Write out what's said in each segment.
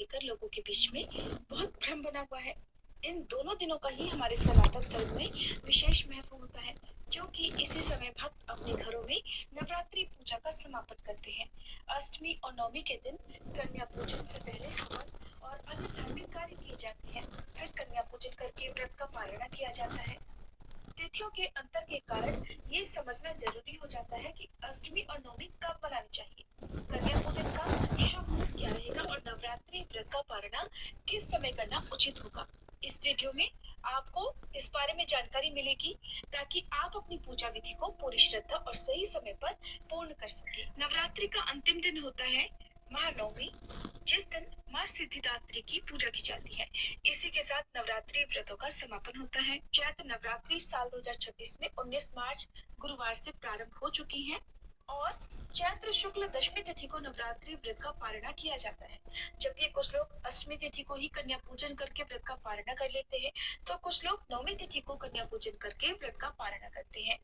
लेकर लोगों के बीच में बहुत भ्रम बना हुआ है। इन दोनों दिनों का ही हमारे सनातन धर्म में विशेष महत्व होता है, क्योंकि इसी समय भक्त अपने घरों में नवरात्रि पूजा का समापन करते हैं। अष्टमी और नवमी के दिन कन्या पूजन से पहले हवन और अन्य धार्मिक कार्य किए जाते हैं। फिर कन्या पूजन करके व्रत का पारण किया जाता है। तिथियों के अंतर के कारण ये समझना जरूरी हो जाता है कि अष्टमी और नवमी कब मनानी चाहिए, कन्या पूजन का शुभ मुहूर्त क्या रहेगा और नवरात्रि व्रत का पारणा किस समय करना उचित होगा। इस वीडियो में आपको इस बारे में जानकारी मिलेगी ताकि आप अपनी पूजा विधि को पूरी श्रद्धा और सही समय पर पूर्ण कर सके। नवरात्रि का अंतिम दिन होता है महानवमी, जिस दिन माँ सिद्धिदात्री की पूजा की जाती है। इसी के साथ नवरात्रि व्रतों का समापन होता है। चैत्र नवरात्रि साल 2026 में 19 मार्च गुरुवार से प्रारंभ हो चुकी है और चैत्र शुक्ल दशमी तिथि को नवरात्रि व्रत का पारणा किया जाता है। जबकि कुछ लोग अष्टमी तिथि को ही कन्या पूजन करके व्रत का पारणा कर लेते हैं, तो कुछ लोग नवमी तिथि को कन्या पूजन करके व्रत का पारणा करते हैं।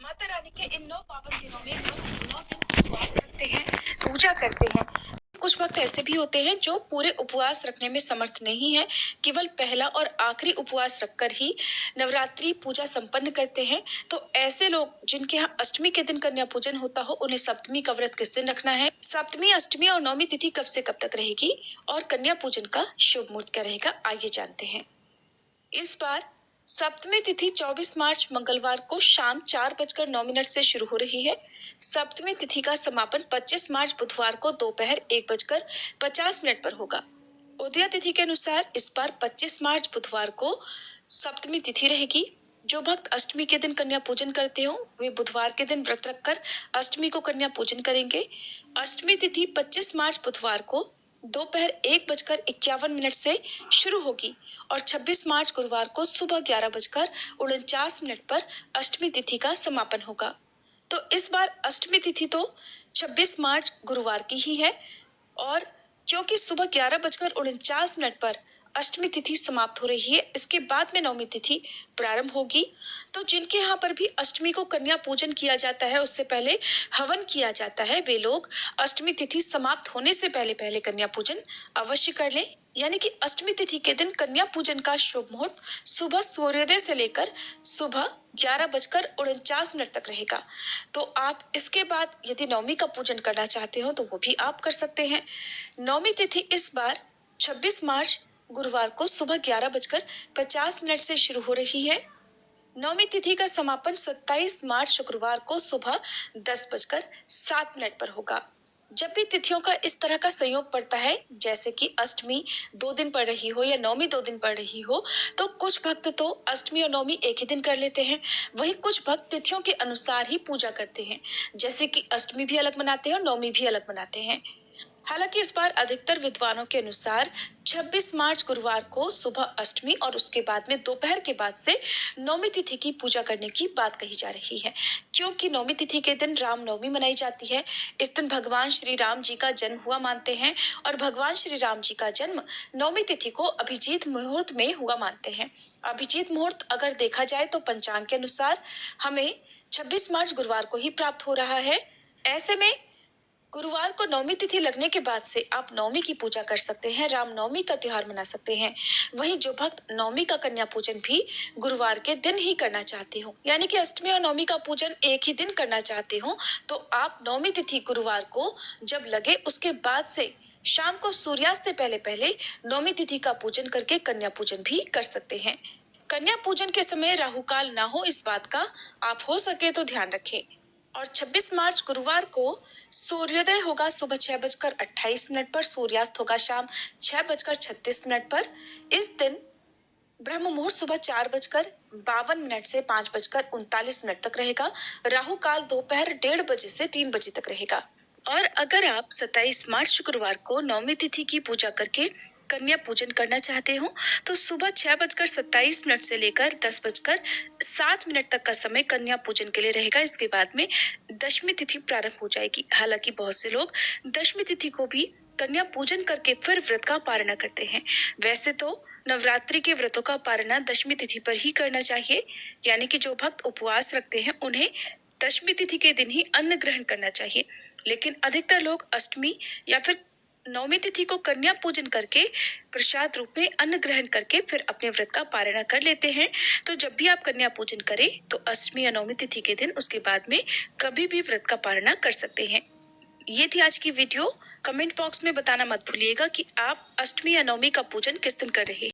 माता रानी के इन 9 पावन दिनों में भक्त 9 दिन उपवास रखते हैं, पूजा करते हैं। कुछ भक्त ऐसे भी होते हैं जो पूरे उपवास रखने में समर्थ नहीं है, केवल पहला और आखिरी उपवास रखकर ही नवरात्रि पूजा संपन्न करते हैं। तो ऐसे लोग जिनके यहाँ अष्टमी के दिन कन्या पूजन होता हो, उन्हें सप्तमी का व्रत किस दिन रखना है, सप्तमी, अष्टमी और नवमी तिथि कब से कब तक रहेगी और कन्या पूजन का शुभ मुहूर्त क्या रहेगा, आइए जानते हैं। इस बार सप्तमी तिथि 24 मार्च मंगलवार को शाम 4:09 से शुरू हो रही है। सप्तमी तिथि का समापन 25 मार्च बुधवार को दोपहर 1:50 पर होगा। उदय तिथि के अनुसार इस बार 25 मार्च बुधवार को सप्तमी तिथि रहेगी। जो भक्त अष्टमी के दिन कन्या पूजन करते हो, वे बुधवार के दिन व्रत रखकर अष्टमी को कन्या पूजन करेंगे। अष्टमी तिथि 25 मार्च बुधवार को दोपहर 1:51 से शुरू होगी और 26 मार्च गुरुवार को सुबह 11:49 पर अष्टमी तिथि का समापन होगा। तो इस बार अष्टमी तिथि तो 26 मार्च गुरुवार की ही है और क्योंकि सुबह 11:49 पर अष्टमी तिथि समाप्त हो रही है, इसके बाद में नवमी तिथि प्रारंभ होगी। तो जिनके यहाँ पर भी अष्टमी को कन्या पूजन किया जाता है, उससे पहले हवन किया जाता है, वे लोग अष्टमी तिथि समाप्त होने से पहले पहले कन्या पूजन अवश्य कर लें। यानी कि अष्टमी तिथि के दिन कन्या पूजन का शुभ मुहूर्त सुबह सूर्योदय से लेकर सुबह 11:49 तक रहेगा। तो आप इसके बाद यदि नवमी का पूजन करना चाहते हो तो वो भी आप कर सकते हैं। नवमी तिथि इस बार 26 मार्च गुरुवार को सुबह 11:50 से शुरू हो रही है। नवमी तिथि का समापन 27 मार्च शुक्रवार को सुबह 10:07 पर होगा। जब भी तिथियों का इस तरह का संयोग पड़ता है, जैसे कि अष्टमी 2 दिन पड़ रही हो या नवमी 2 दिन पड़ रही हो, तो कुछ भक्त तो अष्टमी और नवमी एक ही दिन कर लेते हैं। वहीं कुछ भक्त तिथियों के अनुसार ही पूजा करते हैं, जैसे कि अष्टमी भी अलग मनाते हैं और नवमी भी अलग मनाते हैं। हालांकि इस बार अधिकतर विद्वानों के अनुसार 26 मार्च गुरुवार को सुबह अष्टमी और उसके बाद में दोपहर के बाद से नवमी तिथि की पूजा करने की बात कही जा रही है, क्योंकि नवमी तिथि के दिन राम नवमी मनाई जाती है। इस दिन भगवान श्री राम जी का जन्म हुआ मानते हैं और भगवान श्री राम जी का जन्म नवमी तिथि को अभिजीत मुहूर्त में हुआ मानते हैं। अभिजीत मुहूर्त अगर देखा जाए तो पंचांग के अनुसार हमें 26 मार्च गुरुवार को ही प्राप्त हो रहा है। ऐसे में गुरुवार को नवमी तिथि लगने के बाद से आप नवमी की पूजा कर सकते हैं, राम नवमी का त्योहार मना सकते हैं। वहीं जो भक्त नवमी का कन्या पूजन भी गुरुवार के दिन ही करना चाहते हो, यानी कि अष्टमी और नवमी का पूजन एक ही दिन करना चाहते हो, तो आप नवमी तिथि गुरुवार को जब लगे उसके बाद से शाम को सूर्यास्त से पहले पहले नवमी तिथि का पूजन करके कन्या पूजन भी कर सकते हैं। कन्या पूजन के समय राहु काल ना हो, इस बात का आप हो सके तो ध्यान रखें। और 26 मार्च गुरुवार को सूर्योदय होगा सुबह 6:28 पर, सूर्यास्त होगा शाम 6:36 पर। इस दिन ब्रह्म मुहूर्त सुबह 4:52 से 5:39 तक रहेगा। राहु काल दोपहर 1:30 से 3 बजे तक रहेगा। और अगर आप 27 मार्च शुक्रवार को नवमी तिथि की पूजा करके कन्या पूजन करना चाहते हो, तो सुबह 6:27 से लेकर 10:07 तक का समय कन्या पूजन के लिए रहेगा। इसके बाद में दशमी तिथि प्रारंभ हो जाएगी। हालांकि बहुत से लोग दशमी तिथि को भी कन्या पूजन करके फिर व्रत का पारणा करते हैं। वैसे तो नवरात्रि के व्रतों का पारणा दशमी तिथि पर ही करना चाहिए, यानी कि जो भक्त उपवास रखते हैं उन्हें दशमी तिथि के दिन ही अन्न ग्रहण करना चाहिए। लेकिन अधिकतर लोग अष्टमी या फिर नवमी तिथि को कन्या पूजन करके प्रसाद रूप में अन्न ग्रहण करके फिर अपने व्रत का पारण कर लेते हैं। तो जब भी आप कन्या पूजन करें तो अष्टमी या नवमी तिथि के दिन उसके बाद में कभी भी व्रत का पारण कर सकते हैं। ये थी आज की वीडियो। कमेंट बॉक्स में बताना मत भूलिएगा कि आप अष्टमी या नवमी का पूजन किस दिन कर रहे हैं।